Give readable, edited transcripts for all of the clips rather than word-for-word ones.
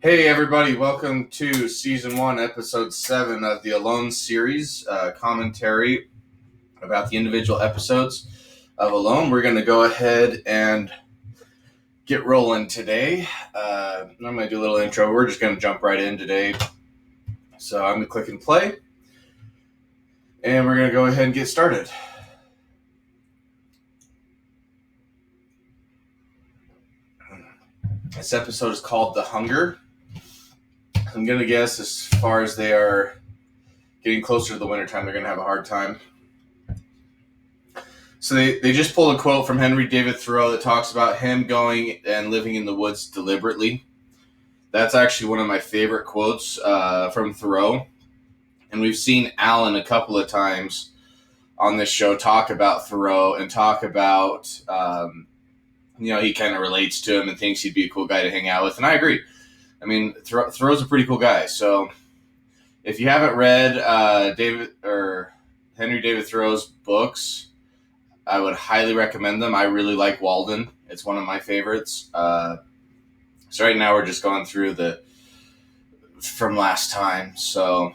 Hey everybody, welcome to Season 1, Episode 7 of the Alone series, commentary about the individual episodes of Alone. We're going to go ahead and get rolling today. I'm going to do a little intro. We're just going to jump right in today. So I'm going to click and play, and we're going to go ahead and get started. This episode is called The Hunger. I'm going to guess as far as they are getting closer to the wintertime, they're going to have a hard time. So they just pulled a quote from Henry David Thoreau that talks about him going and living in the woods deliberately. That's actually one of my favorite quotes from Thoreau. And we've seen Alan a couple of times on this show talk about Thoreau and talk about, he kind of relates to him and thinks he'd be a cool guy to hang out with. And I agree. I mean, Thoreau's a pretty cool guy. So if you haven't read Henry David Thoreau's books, I would highly recommend them. I really like Walden. It's one of my favorites. So right now we're just going through from last time. So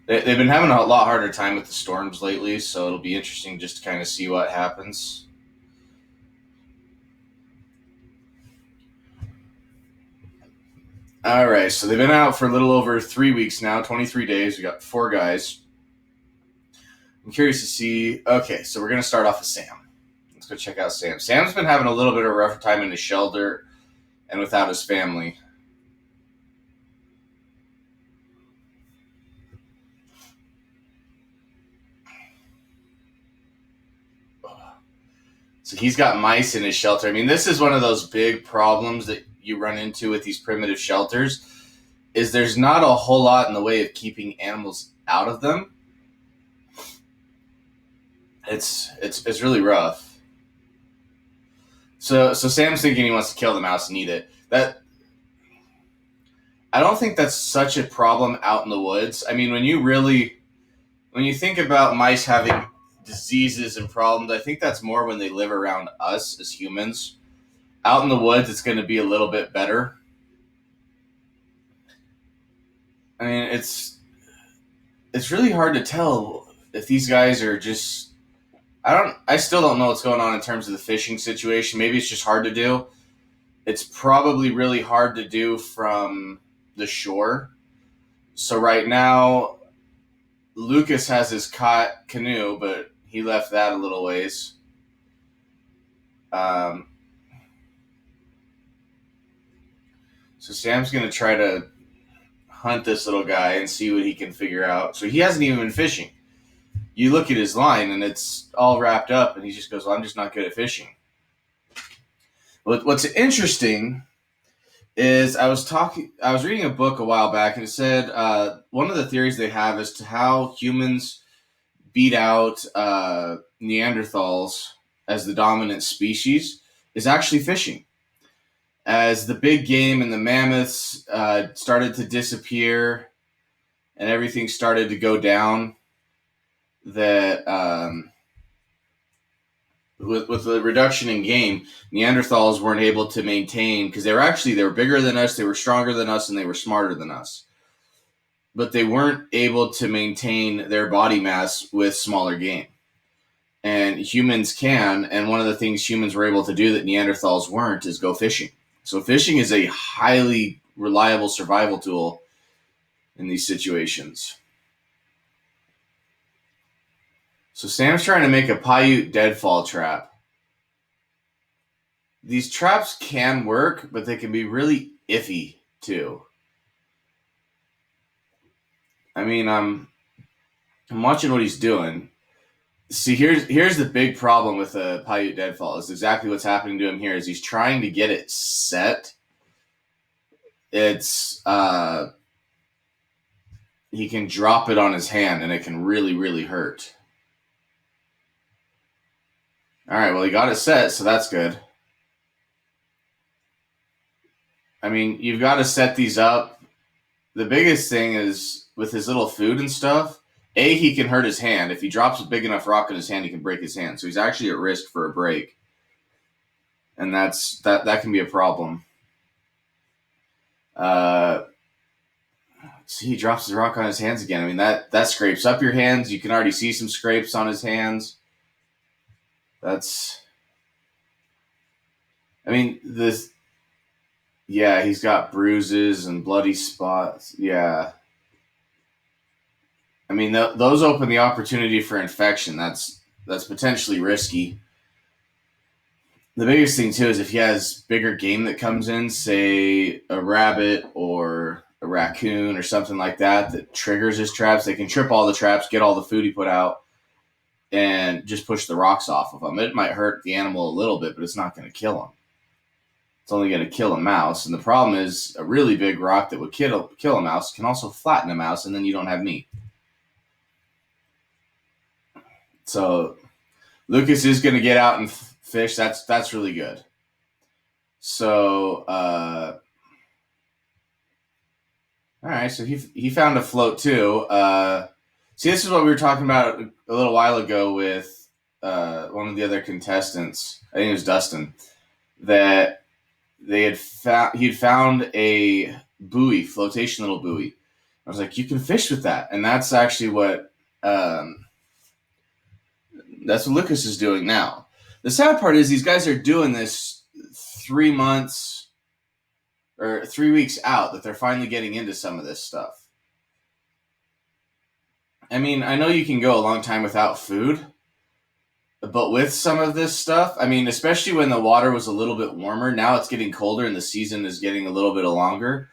they've been having a lot harder time with the storms lately, so it'll be interesting just to kind of see what happens. All right, so they've been out for a little over 3 weeks now, 23 days. We got 4 guys. I'm curious to see. Okay, so we're going to start off with Sam. Let's go check out Sam. Sam's been having a little bit of a rough time in his shelter and without his family. So he's got mice in his shelter. I mean, this is one of those big problems that you run into with these primitive shelters, is there's not a whole lot in the way of keeping animals out of them. It's really rough. So Sam's thinking he wants to kill the mouse and eat it. I don't think that's such a problem out in the woods. I mean, when you think about mice having diseases and problems, I think that's more when they live around us as humans. Out in the woods, it's going to be a little bit better. I mean, it's really hard to tell if these guys are just. I still don't know what's going on in terms of the fishing situation. Maybe it's just hard to do. It's probably really hard to do from the shore. So right now, Lucas has his canoe, but he left that a little ways. So Sam's going to try to hunt this little guy and see what he can figure out. So he hasn't even been fishing. You look at his line and it's all wrapped up, and he just goes, well, I'm just not good at fishing. What's interesting is I was reading a book a while back, and it said one of the theories they have as to how humans beat out Neanderthals as the dominant species is actually fishing. As the big game and the mammoths started to disappear and everything started to go down, that with the reduction in game, Neanderthals weren't able to maintain, because they were bigger than us, they were stronger than us, and they were smarter than us. But they weren't able to maintain their body mass with smaller game. And humans can, and one of the things humans were able to do that Neanderthals weren't is go fishing. So fishing is a highly reliable survival tool in these situations. So Sam's trying to make a Paiute deadfall trap. These traps can work, but they can be really iffy too. I mean, I'm watching what he's doing. See, here's the big problem with a Paiute deadfall. Is exactly what's happening to him here. Is he's trying to get it set. It's he can drop it on his hand, and it can really, really hurt. All right, well, he got it set, so that's good. I mean, you've got to set these up. The biggest thing is with his little food and stuff, he can hurt his hand. If he drops a big enough rock in his hand, he can break his hand. So he's actually at risk for a break. and that can be a problem. See, he drops the rock on his hands again. I mean, that scrapes up your hands. You can already see some scrapes on his hands. Yeah, he's got bruises and bloody spots. Yeah. I mean, those open the opportunity for infection. That's potentially risky. The biggest thing, too, is if he has bigger game that comes in, say a rabbit or a raccoon or something like that triggers his traps, they can trip all the traps, get all the food he put out, and just push the rocks off of them. It might hurt the animal a little bit, but it's not going to kill him. It's only going to kill a mouse. And the problem is a really big rock that would kill a mouse can also flatten a mouse, and then you don't have meat. So Lucas is going to get out and fish. That's really good. So, all right. So he found a float too. See, this is what we were talking about a little while ago with one of the other contestants. I think it was Dustin. That he'd found a buoy, flotation little buoy. I was like, you can fish with that, and that's actually what Lucas is doing now. The sad part is these guys are doing this 3 months or 3 weeks out that they're finally getting into some of this stuff. I mean, I know you can go a long time without food, but with some of this stuff, I mean, especially when the water was a little bit warmer, now it's getting colder and the season is getting a little bit longer.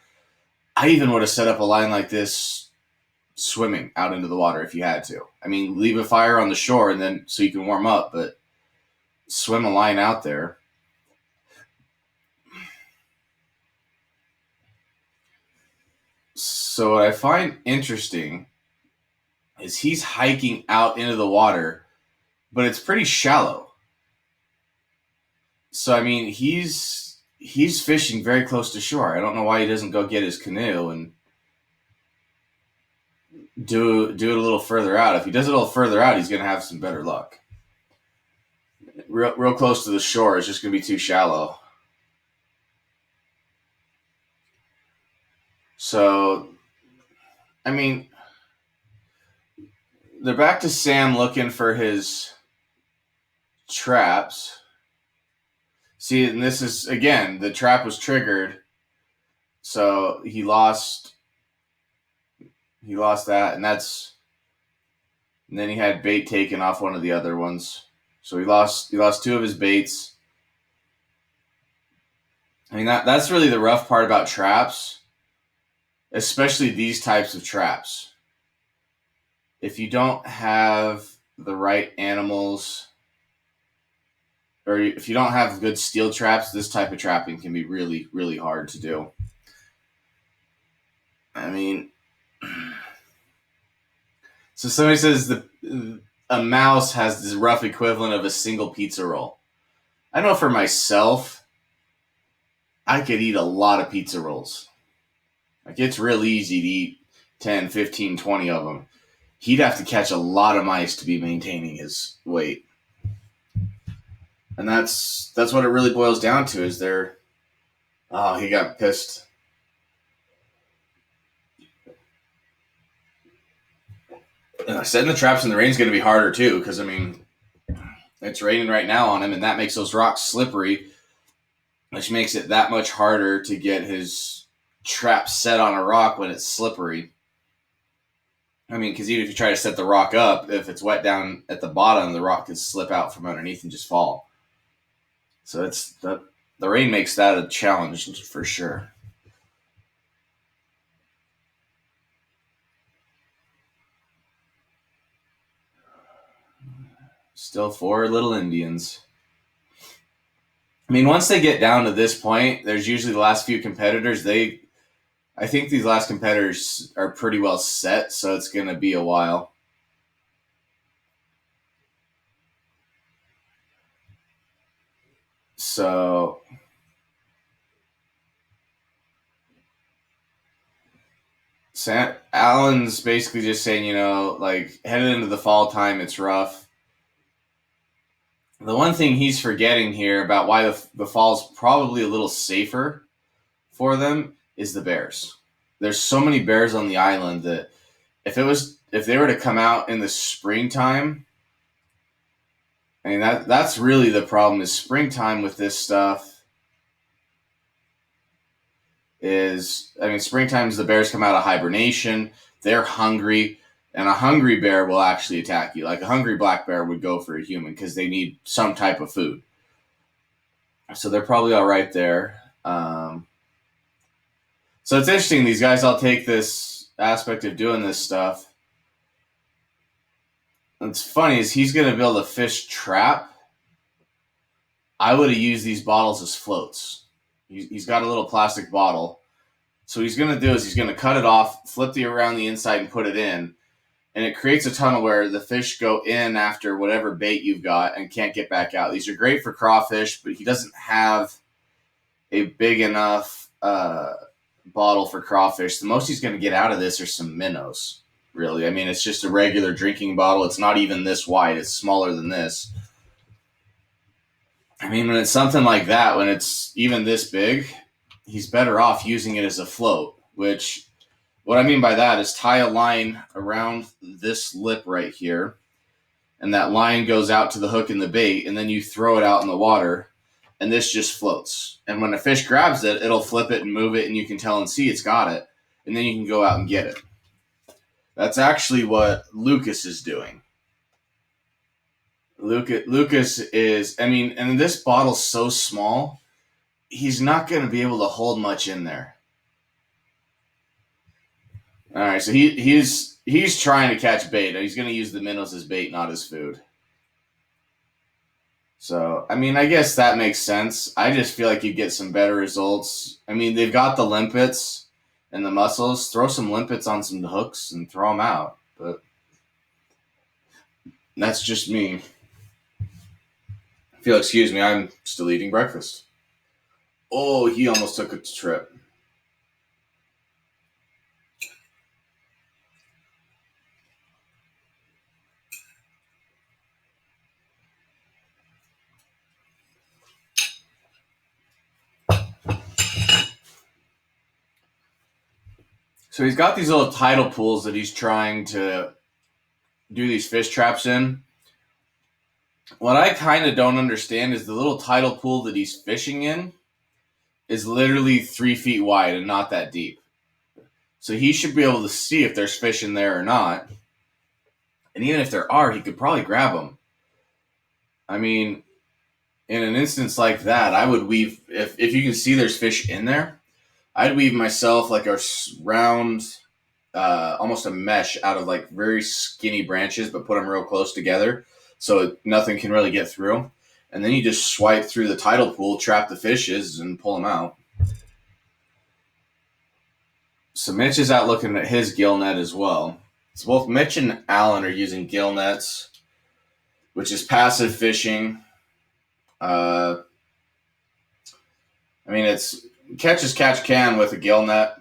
I even would have set up a line like this swimming out into the water if you had to. I mean, leave a fire on the shore and then so you can warm up, but swim a line out there. So what I find interesting is he's hiking out into the water, but it's pretty shallow. So I mean, he's fishing very close to shore. I don't know why he doesn't go get his canoe and do it a little further out. If he does it a little further out, he's going to have some better luck. Real close to the shore is just going to be too shallow. So, I mean, they're back to Sam looking for his traps. See, and this is, again, the trap was triggered. So he lost that, and then he had bait taken off one of the other ones. So he lost 2 of his baits. I mean, that's really the rough part about traps, especially these types of traps. If you don't have the right animals, or if you don't have good steel traps, this type of trapping can be really, really hard to do. I mean, so somebody says a mouse has this rough equivalent of a single pizza roll. I know for myself, I could eat a lot of pizza rolls. Like, it's real easy to eat 10, 15, 20 of them. He'd have to catch a lot of mice to be maintaining his weight. And that's what it really boils down to is he got pissed. Setting the traps in the rain is going to be harder too, because I mean, it's raining right now on him, and that makes those rocks slippery, which makes it that much harder to get his trap set on a rock when it's slippery. I mean, because even if you try to set the rock up, if it's wet down at the bottom, the rock could slip out from underneath and just fall. So the rain makes that a challenge for sure. Still 4 little Indians. I mean, once they get down to this point, there's usually the last few competitors. I think these last competitors are pretty well set, so it's going to be a while. So Alan's basically just saying, like, headed into the fall time, it's rough. The one thing he's forgetting here about why the fall's probably a little safer for them is the bears. There's so many bears on the island that if they were to come out in the springtime, I mean that's really the problem is springtime with this stuff is I mean springtime's the bears come out of hibernation, they're hungry, and a hungry bear will actually attack you. Like a hungry black bear would go for a human because they need some type of food. So they're probably all right there. So it's interesting. These guys all take this aspect of doing this stuff. What's funny is he's going to build a fish trap. I would have used these bottles as floats. He's got a little plastic bottle. So what he's going to do is he's going to cut it off, flip it around the inside, and put it in. And it creates a tunnel where the fish go in after whatever bait you've got and can't get back out. These are great for crawfish, but he doesn't have a big enough bottle for crawfish. The most he's going to get out of this are some minnows, really. I mean, it's just a regular drinking bottle. It's not even this wide. It's smaller than this. I mean, when it's something like that, when it's even this big, he's better off using it as a float, which what I mean by that is tie a line around this lip right here, and that line goes out to the hook in the bait, and then you throw it out in the water, and this just floats. And when a fish grabs it, it'll flip it and move it, and you can tell and see it's got it, and then you can go out and get it. That's actually what Lucas is doing. Lucas is, I mean, and this bottle's so small, he's not going to be able to hold much in there. All right, so he's trying to catch bait. He's going to use the minnows as bait, not as food. So, I mean, I guess that makes sense. I just feel like you get some better results. I mean, they've got the limpets and the mussels. Throw some limpets on some hooks and throw them out. But that's just me. If you'll excuse me, I'm still eating breakfast. Oh, he almost took a trip. So he's got these little tidal pools that he's trying to do these fish traps in. What I kind of don't understand is the little tidal pool that he's fishing in is literally 3 feet wide and not that deep. So he should be able to see if there's fish in there or not. And even if there are, he could probably grab them. I mean, in an instance like that, I would weave, if you can see there's fish in there, I'd weave myself like a round, almost a mesh out of like very skinny branches, but put them real close together so nothing can really get through. And then you just swipe through the tidal pool, trap the fishes, and pull them out. So Mitch is out looking at his gill net as well. So both Mitch and Alan are using gill nets, which is passive fishing. I mean, it's catch as catch can with a gill net.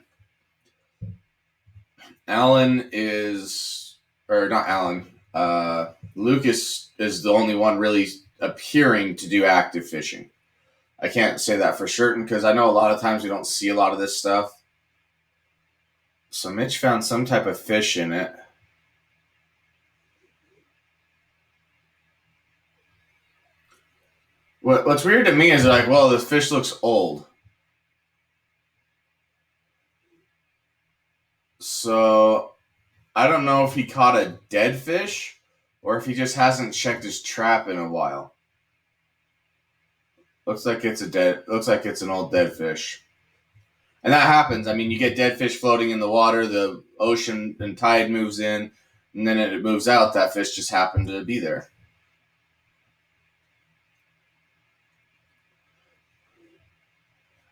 Lucas is the only one really appearing to do active fishing. I can't say that for certain because I know a lot of times we don't see a lot of this stuff. So Mitch found some type of fish in it. What's weird to me is like, well, this fish looks old. So I don't know if he caught a dead fish or if he just hasn't checked his trap in a while. Looks like it's an old dead fish. And that happens. I mean, you get dead fish floating in the water, the ocean and tide moves in, and then it moves out. That fish just happened to be there.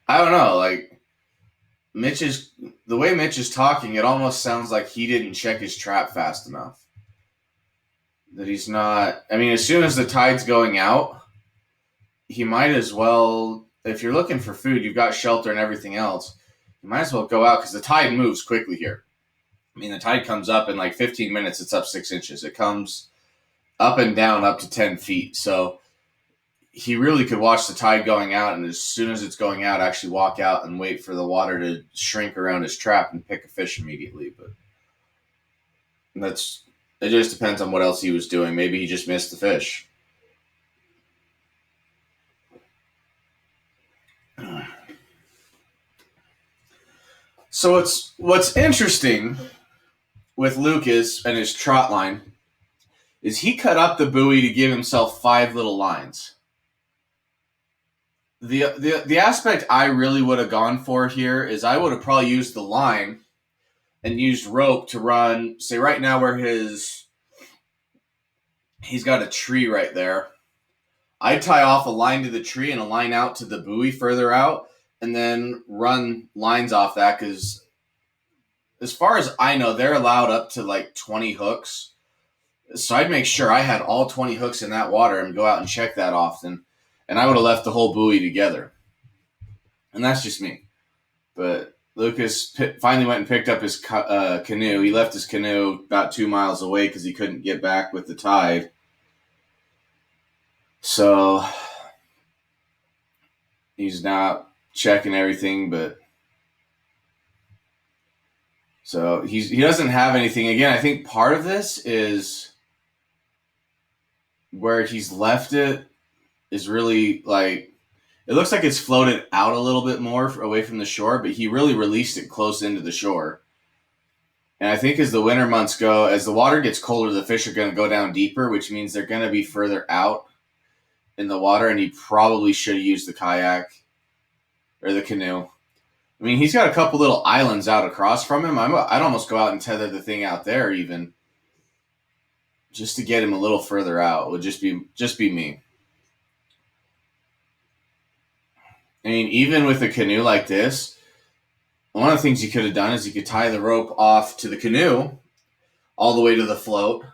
I don't know, like the way Mitch is talking, it almost sounds like he didn't check his trap fast enough. That he's not, I mean, as soon as the tide's going out, he might as well, if you're looking for food, you've got shelter and everything else, you might as well go out because the tide moves quickly here. I mean, the tide comes up in like 15 minutes, it's up 6 inches. It comes up and down up to 10 feet. So he really could watch the tide going out, and as soon as it's going out, actually walk out and wait for the water to shrink around his trap and pick a fish immediately. But it just depends on what else he was doing. Maybe he just missed the fish. So what's interesting with Lucas and his trot line is he cut up the buoy to give himself 5 little lines. The aspect I really would have gone for here is I would have probably used the line and used rope to run, say right now where he's got a tree right there. I'd tie off a line to the tree and a line out to the buoy further out, and then run lines off that, because as far as I know, they're allowed up to like 20 hooks. So I'd make sure I had all 20 hooks in that water and go out and check that often. And I would have left the whole buoy together. And that's just me. But Lucas finally went and picked up his canoe. He left his canoe about 2 miles away because he couldn't get back with the tide. So he's now checking everything, but so he doesn't have anything. Again, I think part of this is where he's left it is really like, it looks like it's floated out a little bit more away from the shore, but he really released it close into the shore. And I think as the winter months go, as the water gets colder, the fish are going to go down deeper, which means they're going to be further out in the water, and he probably should have used the kayak or the canoe. I mean, he's got a couple little islands out across from him. I'd almost go out and tether the thing out there even, just to get him a little further out. It would just be me. I mean, even with a canoe like this, one of the things you could have done is you could tie the rope off to the canoe all the way to the float,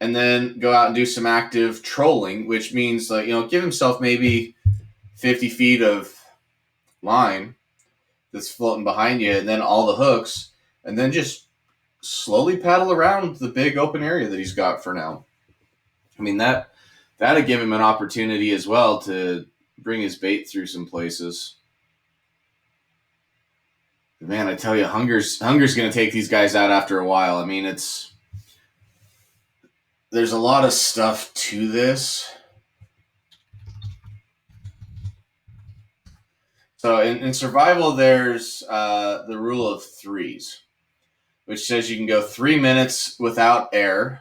and then go out and do some active trolling, which means, like, give himself maybe 50 feet of line that's floating behind you, and then all the hooks, and then just slowly paddle around the big open area that he's got for now. I mean, that'd give him an opportunity as well to bring his bait through some places. Man, I tell you, hunger's going to take these guys out after a while. I mean, there's a lot of stuff to this. So in survival, there's the rule of threes, which says you can go 3 minutes without air,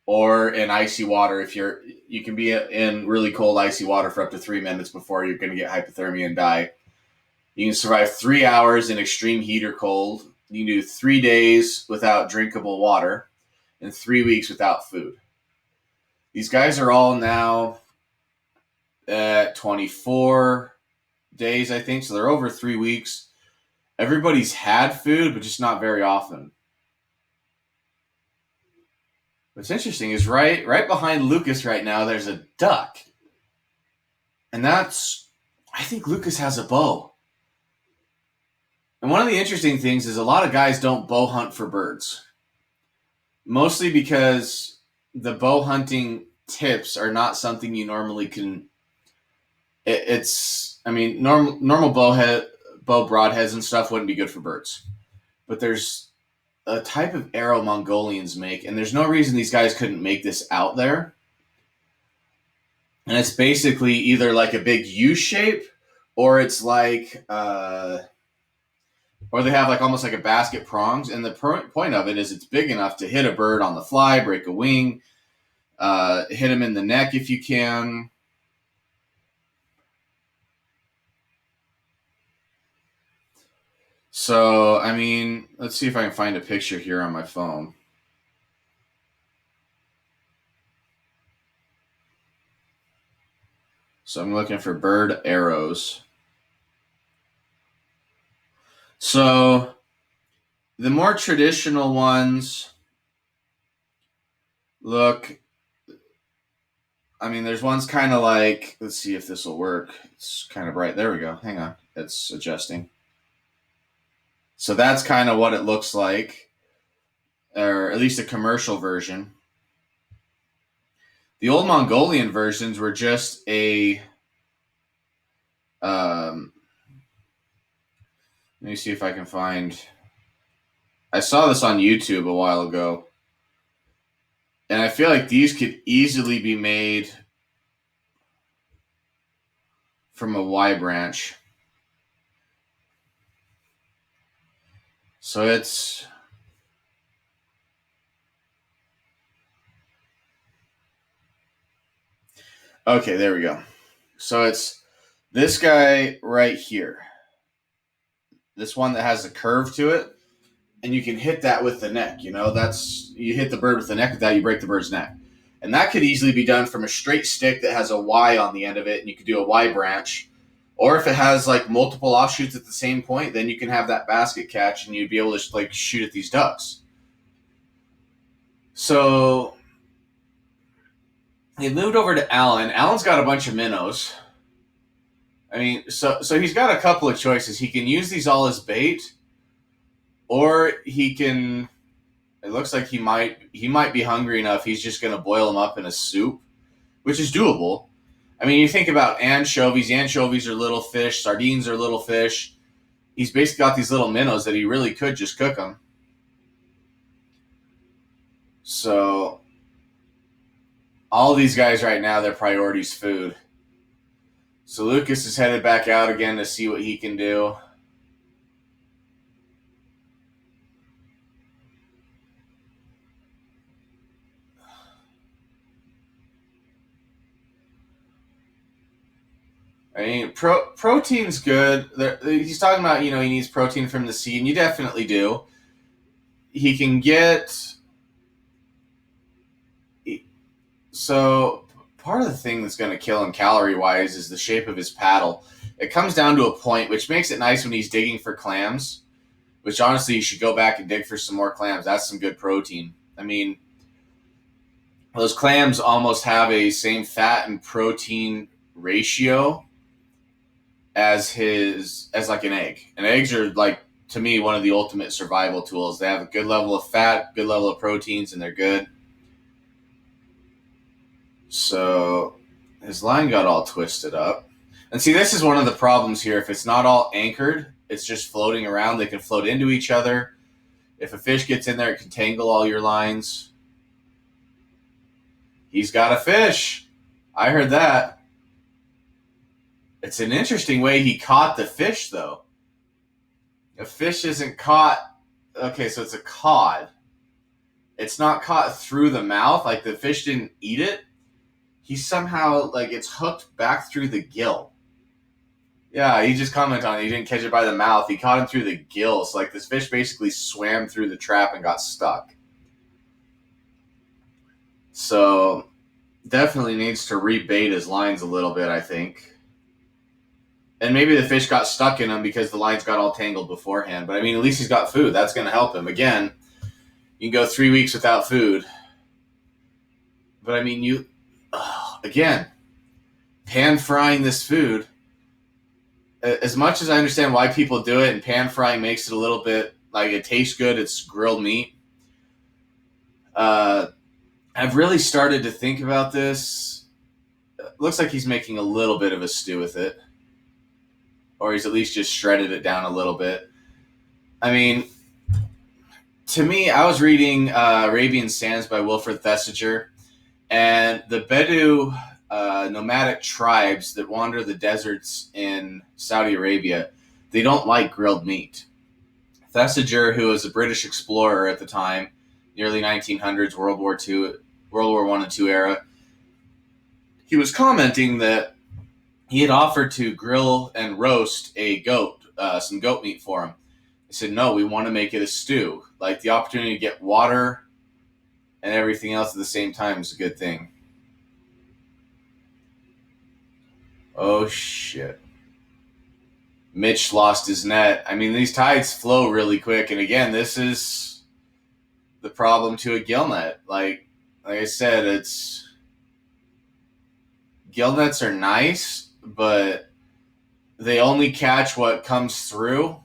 or in icy water. If you can be in really cold icy water for up to 3 minutes before you're going to get hypothermia and die. You can survive 3 hours in extreme heat or cold. You can do 3 days without drinkable water, and 3 weeks without food. These guys are all now at 24 days, I think. So they're over 3 weeks. Everybody's had food, but just not very often. What's interesting is right behind Lucas right now, there's a duck. And I think Lucas has a bow. And one of the interesting things is a lot of guys don't bow hunt for birds. Mostly because the bow hunting tips are not something you normally can. Normal bow broadheads and stuff wouldn't be good for birds. But there's a type of arrow Mongolians make, and there's no reason these guys couldn't make this out there. And it's basically either like a big U shape, or it's like, or they have like almost like a basket prongs. And the point of it is it's big enough to hit a bird on the fly, break a wing, hit him in the neck if you can. So, I mean, let's see if I can find a picture here on my phone. So I'm looking for bird arrows. So the more traditional ones look, I mean, there's ones kind of like, let's see if this will work. It's kind of bright. There we go. Hang on. It's adjusting. So that's kind of what it looks like, or at least a commercial version. The old Mongolian versions were just a. Let me see if I can find. I saw this on YouTube a while ago, and I feel like these could easily be made from a Y branch. So it's. Okay, there we go. So it's this guy right here. This one that has a curve to it. And you can hit that with the neck. You hit the bird with the neck with that, you break the bird's neck. And that could easily be done from a straight stick that has a Y on the end of it, and you could do a Y branch. Or if it has like multiple offshoots at the same point, then you can have that basket catch, and you'd be able to like shoot at these ducks. So they moved over to Alan. Alan's got a bunch of minnows. I mean, so he's got a couple of choices. He can use these all as bait, or he can. It looks like he might be hungry enough. He's just going to boil them up in a soup, which is doable. I mean, you think about anchovies. Anchovies are little fish. Sardines are little fish. He's basically got these little minnows that he really could just cook them. So all these guys right now, their priority is food. So Lucas is headed back out again to see what he can do. I mean, protein's good. He's talking about, he needs protein from the sea, and you definitely do. He can get... So part of the thing that's going to kill him calorie-wise is the shape of his paddle. It comes down to a point, which makes it nice when he's digging for clams, which honestly, you should go back and dig for some more clams. That's some good protein. I mean, those clams almost have a same fat and protein ratio as like an egg. And eggs are, like, to me, one of the ultimate survival tools. They have a good level of fat, good level of proteins, and they're good. So his line got all twisted up. And see, this is one of the problems here. If it's not all anchored, it's just floating around. They can float into each other. If a fish gets in there, it can tangle all your lines. He's got a fish. I heard that. It's an interesting way he caught the fish, though. A fish isn't caught. Okay, so it's a cod. It's not caught through the mouth. Like, the fish didn't eat it. He somehow, like, it's hooked back through the gill. Yeah, he just commented on it. He didn't catch it by the mouth. He caught him through the gill. So, like, this fish basically swam through the trap and got stuck. So, definitely needs to rebait his lines a little bit, I think. And maybe the fish got stuck in him because the lines got all tangled beforehand. But, I mean, at least he's got food. That's going to help him. Again, you can go 3 weeks without food. But, I mean, again, pan frying this food. As much as I understand why people do it, and pan frying makes it a little bit, like, it tastes good, it's grilled meat. I've really started to think about this. Looks like he's making a little bit of a stew with it. Or he's at least just shredded it down a little bit. I mean, to me, I was reading Arabian Sands by Wilfred Thesiger, and the Bedou nomadic tribes that wander the deserts in Saudi Arabia, they don't like grilled meat. Thesiger, who was a British explorer at the time, the early 1900s, World War I and II era, he was commenting that he had offered to grill and roast a goat, some goat meat for him. He said, no, we want to make it a stew. Like, the opportunity to get water and everything else at the same time is a good thing. Oh, shit. Mitch lost his net. I mean, these tides flow really quick. And again, this is the problem to a gill net. Like I said, gill nets are nice, but they only catch what comes through.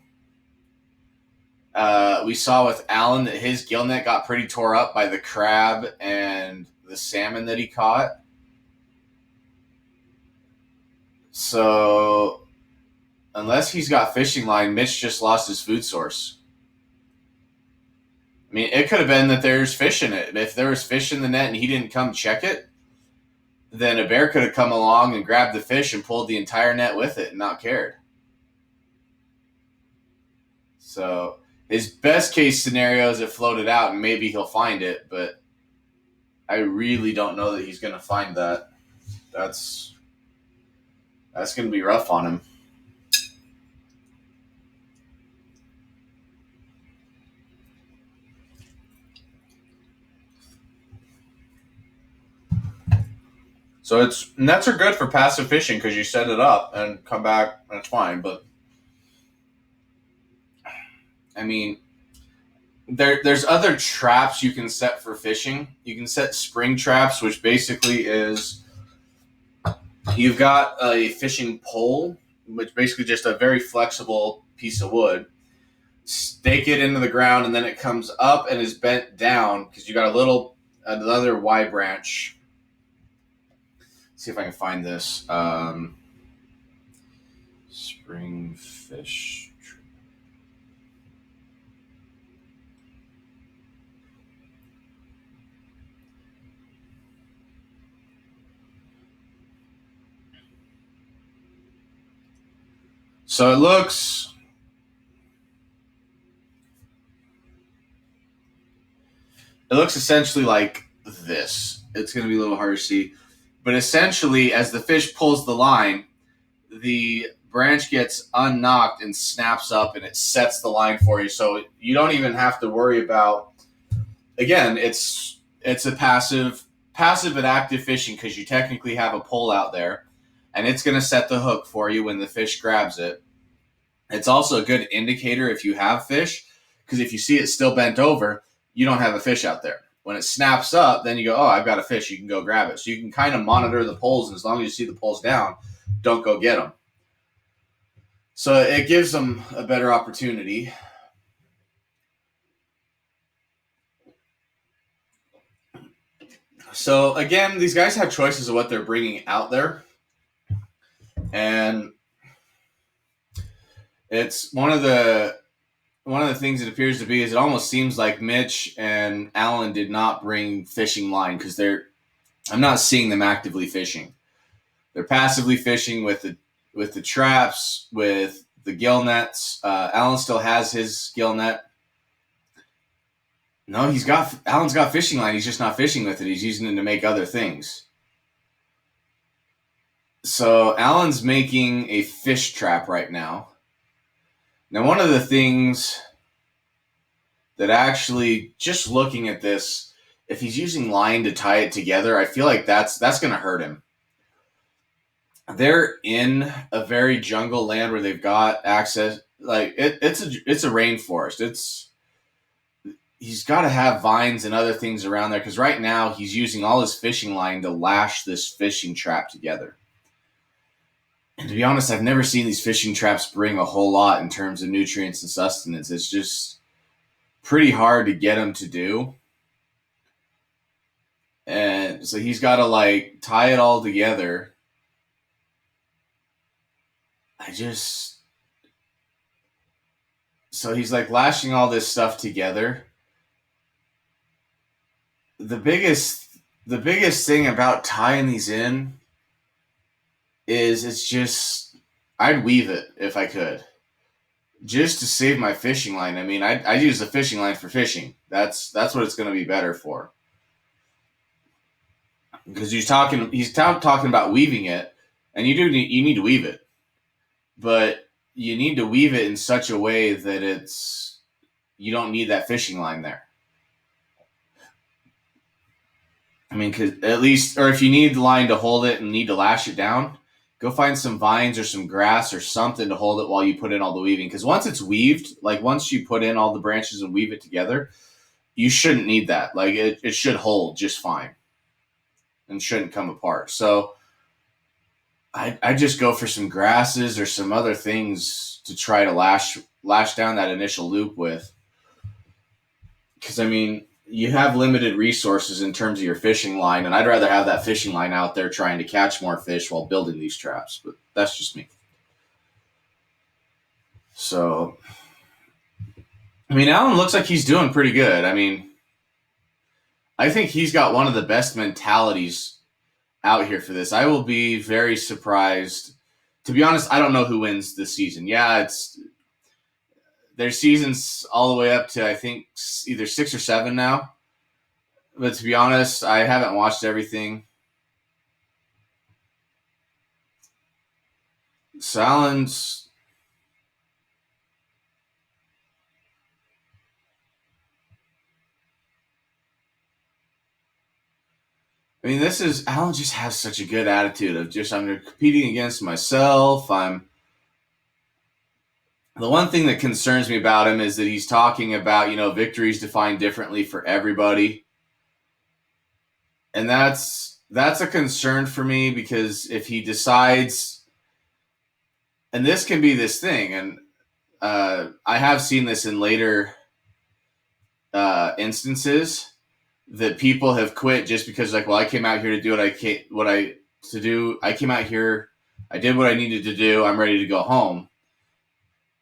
We saw with Alan that his gill net got pretty tore up by the crab and the salmon that he caught. So unless he's got fishing line, Mitch just lost his food source. I mean, it could have been that there's fish in it. If there was fish in the net and he didn't come check it, then a bear could have come along and grabbed the fish and pulled the entire net with it and not cared. So his best case scenario is it floated out and maybe he'll find it, but I really don't know that he's going to find that. That's going to be rough on him. So nets are good for passive fishing because you set it up and come back and it's fine. But I mean, there's other traps you can set for fishing. You can set spring traps, which basically is you've got a fishing pole, which basically just a very flexible piece of wood. Stake it into the ground, and then it comes up and is bent down because you got another Y branch. Let's see if I can find this. Spring fish. So it looks essentially like this. It's going to be a little hard to see. But essentially, as the fish pulls the line, the branch gets unknocked and snaps up and it sets the line for you. So you don't even have to worry about, again, it's a passive and active fishing because you technically have a pole out there and it's going to set the hook for you when the fish grabs it. It's also a good indicator if you have fish because if you see it still bent over, you don't have a fish out there. When it snaps up, then you go, oh, I've got a fish. You can go grab it. So you can kind of monitor the poles, and as long as you see the poles down, don't go get them. So it gives them a better opportunity. So again, these guys have choices of what they're bringing out there. And it's one of the things it appears to be is it almost seems like Mitch and Alan did not bring fishing line because I'm not seeing them actively fishing. They're passively fishing with the traps, with the gill nets. Alan still has his gill net. No, Alan's got fishing line. He's just not fishing with it. He's using it to make other things. So Alan's making a fish trap right now. Now, one of the things that actually, just looking at this, if he's using line to tie it together, I feel like that's going to hurt him. They're in a very jungle land where they've got access. Like it's a rainforest. He's got to have vines and other things around there because right now he's using all his fishing line to lash this fishing trap together. And to be honest, I've never seen these fishing traps bring a whole lot in terms of nutrients and sustenance. It's just pretty hard to get them to do. And so he's got to tie it all together. So he's lashing all this stuff together. The biggest thing about tying these in is it's just, I'd weave it if I could, just to save my fishing line. I mean, I'd use the fishing line for fishing. That's what it's going to be better for. Because he's talking about weaving it, and you need to weave it, but you need to weave it in such a way that you don't need that fishing line there. I mean, or if you need the line to hold it and need to lash it down, go find some vines or some grass or something to hold it while you put in all the weaving. Because once it's weaved, once you put in all the branches and weave it together, you shouldn't need that. It should hold just fine and shouldn't come apart. So I just go for some grasses or some other things to try to lash down that initial loop with. Because, I mean, you have limited resources in terms of your fishing line, and I'd rather have that fishing line out there trying to catch more fish while building these traps. But that's just me. So, I mean, Alan looks like he's doing pretty good. I mean, I think he's got one of the best mentalities out here for this. I will be very surprised. To be honest, I don't know who wins this season. Yeah, it's there's seasons all the way up to I think either 6 or 7 now. But to be honest, I haven't watched everything. So Alan's, I mean, Alan just has such a good attitude of just I'm competing against myself. The one thing that concerns me about him is that he's talking about, victories defined differently for everybody. And that's a concern for me because if he decides, and this can be this thing, and I have seen this in later instances that people have quit just because, like, well, I came out here to do I came out here, I did what I needed to do, I'm ready to go home.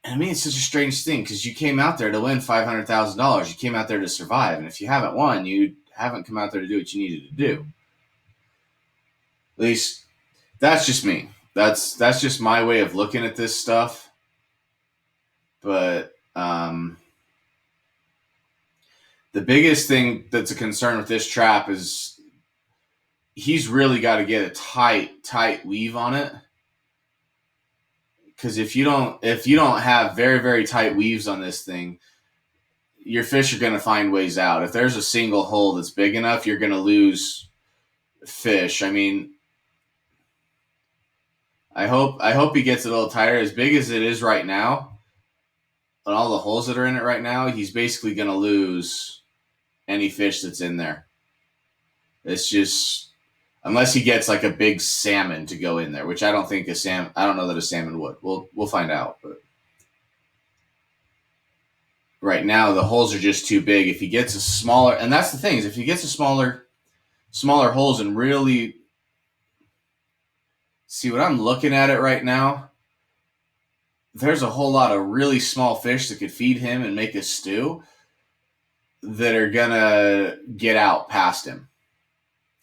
And I mean, it's such a strange thing because you came out there to win $500,000. You came out there to survive, and if you haven't won, you haven't come out there to do what you needed to do. At least that's just me. That's just my way of looking at this stuff. But the biggest thing that's a concern with this trap is he's really got to get a tight weave on it. Because if you don't have very, very tight weaves on this thing, your fish are going to find ways out. If there's a single hole that's big enough, you're going to lose fish. I mean, I hope he gets it a little tighter. As big as it is right now, and all the holes that are in it right now, he's basically going to lose any fish that's in there. It's just, unless he gets like a big salmon to go in there, which I don't think I don't know that a salmon would. We'll find out. But right now, the holes are just too big. If he gets a smaller, and that's the thing, is if he gets a smaller holes and really see what I'm looking at it right now, there's a whole lot of really small fish that could feed him and make a stew that are gonna get out past him.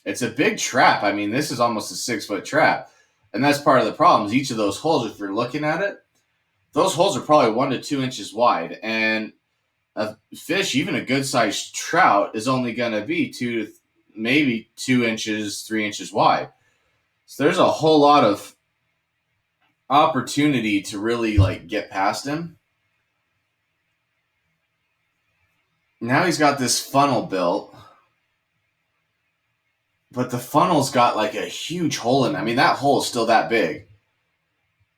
It's a big trap. I mean, this is almost a 6-foot trap. And that's part of the problem is each of those holes, if you're looking at it, those holes are probably 1 to 2 inches wide. And a fish, even a good-sized trout, is only going to be maybe 2 inches, 3 inches wide. So there's a whole lot of opportunity to really, like, get past him. Now he's got this funnel built. But the funnel's got like a huge hole in it. I mean, that hole is still that big.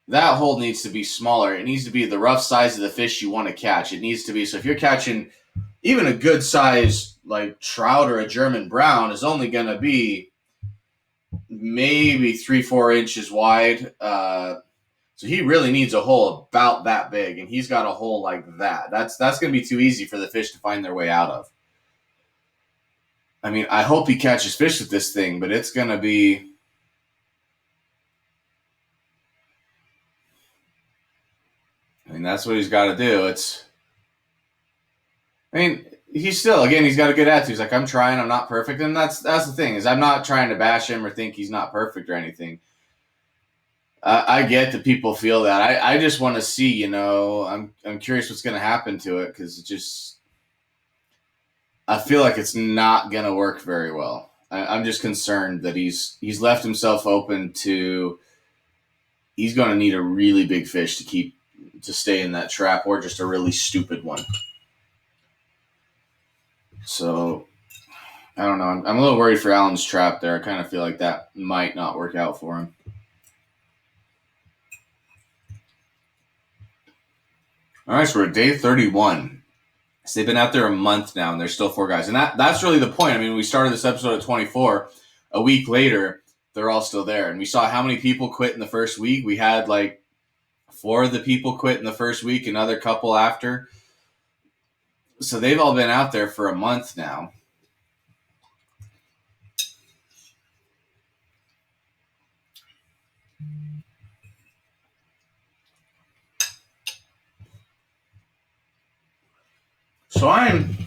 That hole needs to be smaller. It needs to be the rough size of the fish you want to catch. It needs to be, so if you're catching even a good size like trout or a German brown is only going to be maybe 3-4 inches wide. So he really needs a hole about that big, and he's got a hole like that. That's going to be too easy for the fish to find their way out of. I mean, I hope he catches fish with this thing, but it's going to be... I mean, that's what he's got to do. He's still, again, he's got a good attitude. He's like, I'm trying, I'm not perfect. And that's the thing, is I'm not trying to bash him or think he's not perfect or anything. I get that people feel that. I just want to see, I'm curious what's going to happen to it, because it just... I feel like it's not going to work very well. I'm just concerned that he's left himself open to... He's going to need a really big fish to stay in that trap, or just a really stupid one. So, I don't know. I'm a little worried for Alan's trap there. I kind of feel like that might not work out for him. All right, so we're at day 31. So they've been out there a month now, and there's still 4 guys. And that's really the point. I mean, we started this episode at 24. A week later, they're all still there. And we saw how many people quit in the first week. We had like 4 of the people quit in the first week, another couple after. So they've all been out there for a month now. So I'm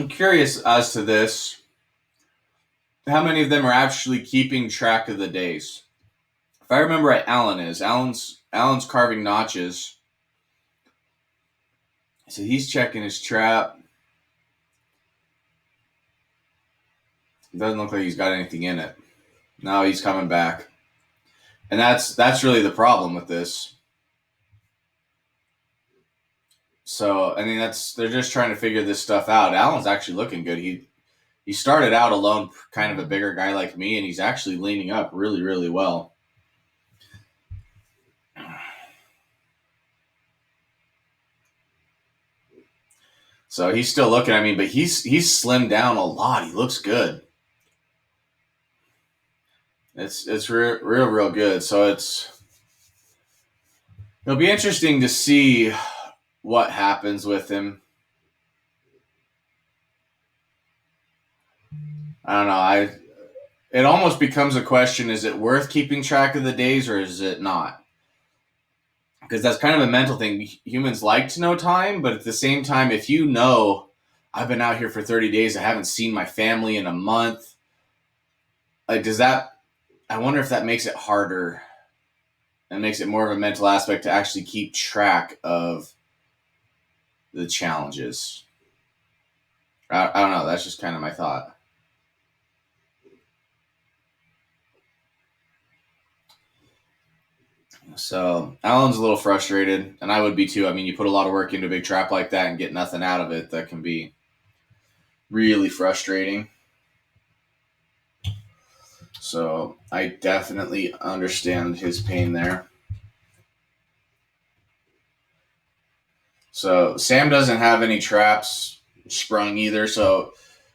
curious as to this. How many of them are actually keeping track of the days? If I remember right, Alan's carving notches. So he's checking his trap. It doesn't look like he's got anything in it. No, he's coming back. And that's really the problem with this. So I mean they're just trying to figure this stuff out. Alan's actually looking good. He started out alone, kind of a bigger guy like me, and he's actually leaning up really, really well. So he's still looking at me, but he's slimmed down a lot. He looks good. It's real good. So it'll be interesting to see what happens with him. I don't know. It almost becomes a question: is it worth keeping track of the days, or is it not? Because that's kind of a mental thing. Humans like to know time, but at the same time, if you know, I've been out here for 30 days, I haven't seen my family in a month. Like, I wonder if that makes it harder and makes it more of a mental aspect to actually keep track of the challenges. I don't know. That's just kind of my thought. So Alan's a little frustrated, and I would be too. I mean, you put a lot of work into a big trap like that and get nothing out of it. That can be really frustrating. So I definitely understand his pain there. So Sam doesn't have any traps sprung either. So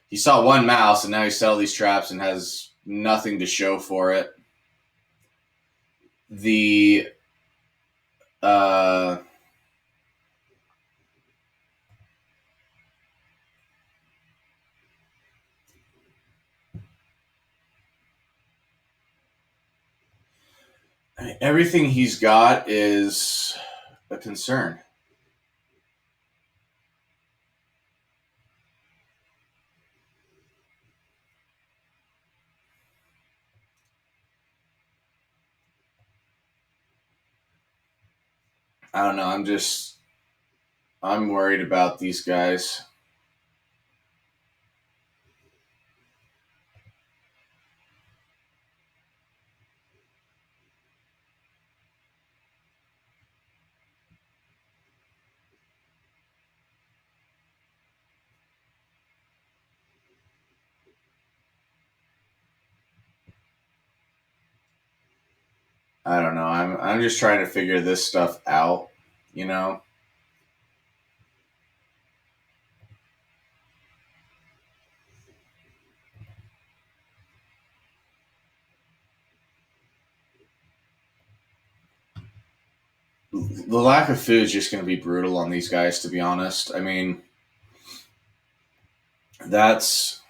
he saw one mouse, and now he's set all these traps and has nothing to show for it. The uh, everything he's got is a concern. I don't know. I'm worried about these guys. I don't know. I'm just trying to figure this stuff out, you know? The lack of food is just going to be brutal on these guys, to be honest. I mean, that's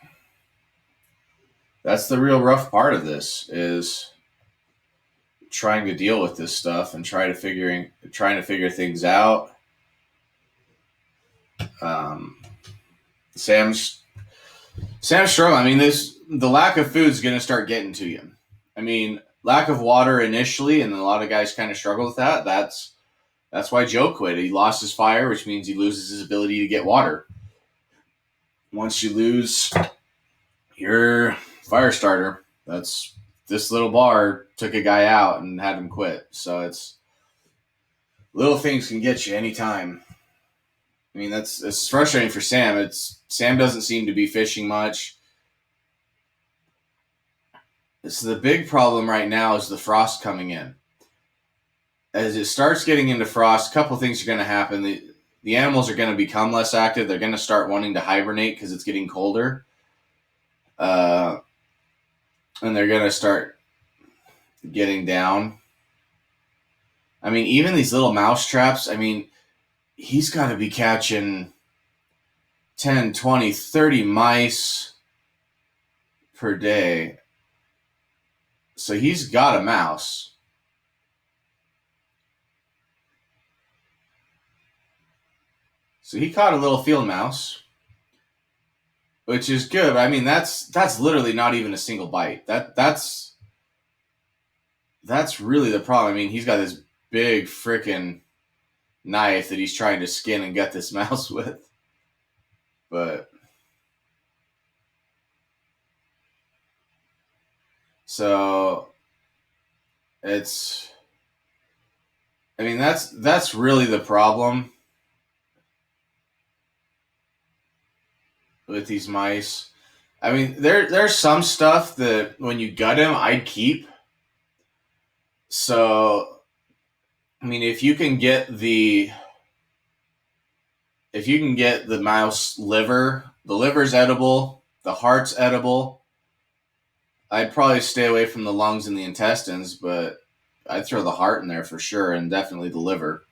that's the real rough part of this is trying to deal with this stuff and trying to figure things out. Um, Sam's struggling. I mean, the lack of food is going to start getting to you. I mean, lack of water initially, and a lot of guys kind of struggle with that. That's why Joe quit. He lost his fire, which means he loses his ability to get water. Once you lose your fire starter, this little bar took a guy out and had him quit. So it's little things can get you anytime. I mean, it's frustrating for Sam. Sam doesn't seem to be fishing much. So the big problem right now is the frost coming in. As it starts getting into frost, a couple things are going to happen. The animals are going to become less active. They're going to start wanting to hibernate because it's getting colder. And they're going to start getting down. I mean, even these little mouse traps, I mean, he's got to be catching 10, 20, 30 mice per day. So he's got a mouse. So he caught a little field mouse, which is good. I mean, that's literally not even a single bite. That's really the problem. I mean, he's got this big freaking knife that he's trying to skin and get this mouse with. But so it's, I mean, that's really the problem with these mice. I mean, there's some stuff that when you gut him, I'd keep. So, I mean, if you can get the mouse liver, the liver's edible, the heart's edible. I'd probably stay away from the lungs and the intestines, but I'd throw the heart in there for sure, and definitely the liver.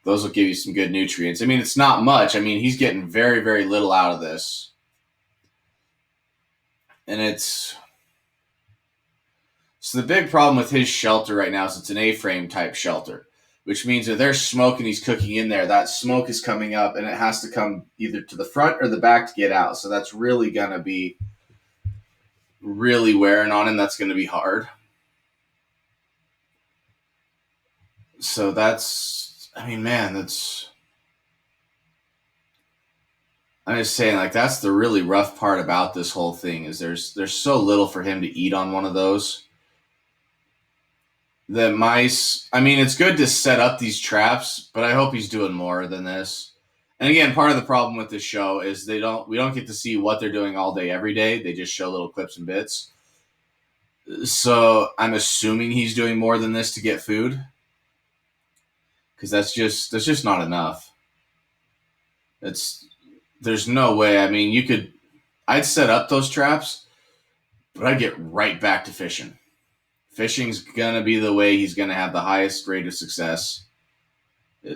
Those will give you some good nutrients. I mean, it's not much. I mean, he's getting very, very little out of this. And it's... So the big problem with his shelter right now is it's an A-frame type shelter, which means if there's smoke and he's cooking in there, that smoke is coming up and it has to come either to the front or the back to get out. So that's really going to be really wearing on him. That's going to be hard. So that's, I mean, man, that's, I'm just saying, like, that's the really rough part about this whole thing is there's so little for him to eat on one of those. The mice, I mean, it's good to set up these traps, but I hope he's doing more than this. And again, part of the problem with this show is we don't get to see what they're doing all day, every day. They just show little clips and bits. So I'm assuming he's doing more than this to get food, because that's just not enough. There's no way. I mean, I'd set up those traps, but I'd get right back to fishing. Fishing's gonna be the way he's gonna have the highest rate of success.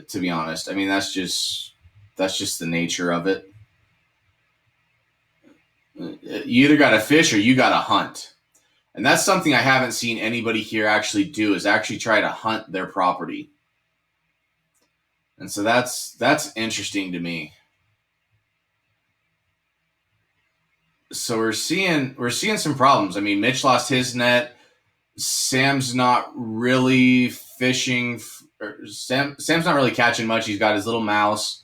To be honest, I mean, that's just the nature of it. You either got to fish or you got to hunt. And that's something I haven't seen anybody here actually do, is actually try to hunt their property. And so that's interesting to me. So we're seeing some problems. I mean, Mitch lost his net. Sam's not really fishing. Sam's not really catching much. He's got his little mouse.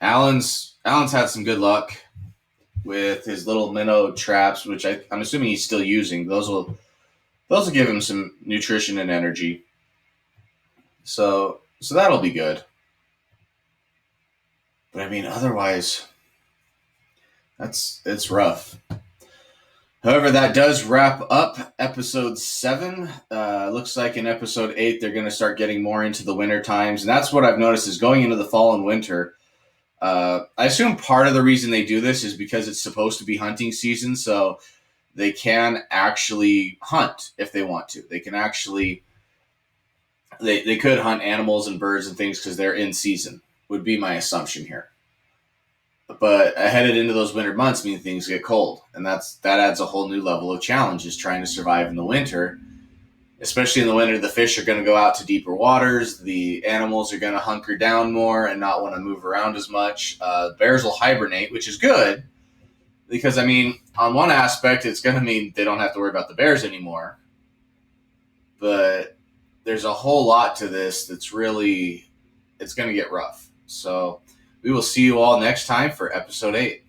Alan's had some good luck with his little minnow traps, which I'm assuming he's still using. Those will give him some nutrition and energy. So that'll be good. But I mean, otherwise, it's rough. However, that does wrap up episode 7. Looks like in episode 8, they're going to start getting more into the winter times. And that's what I've noticed is going into the fall and winter. I assume part of the reason they do this is because it's supposed to be hunting season. So they can actually hunt if they want to. They can actually, they could hunt animals and birds and things because they're in season, would be my assumption here. But headed into those winter months mean things get cold, and that adds a whole new level of challenge, is trying to survive in the winter. Especially in the winter, the fish are going to go out to deeper waters. The animals are going to hunker down more and not want to move around as much. Bears will hibernate, which is good because, I mean, on one aspect, it's going to mean they don't have to worry about the bears anymore. But there's a whole lot to this that's really, it's going to get rough. So we will see you all next time for episode 8.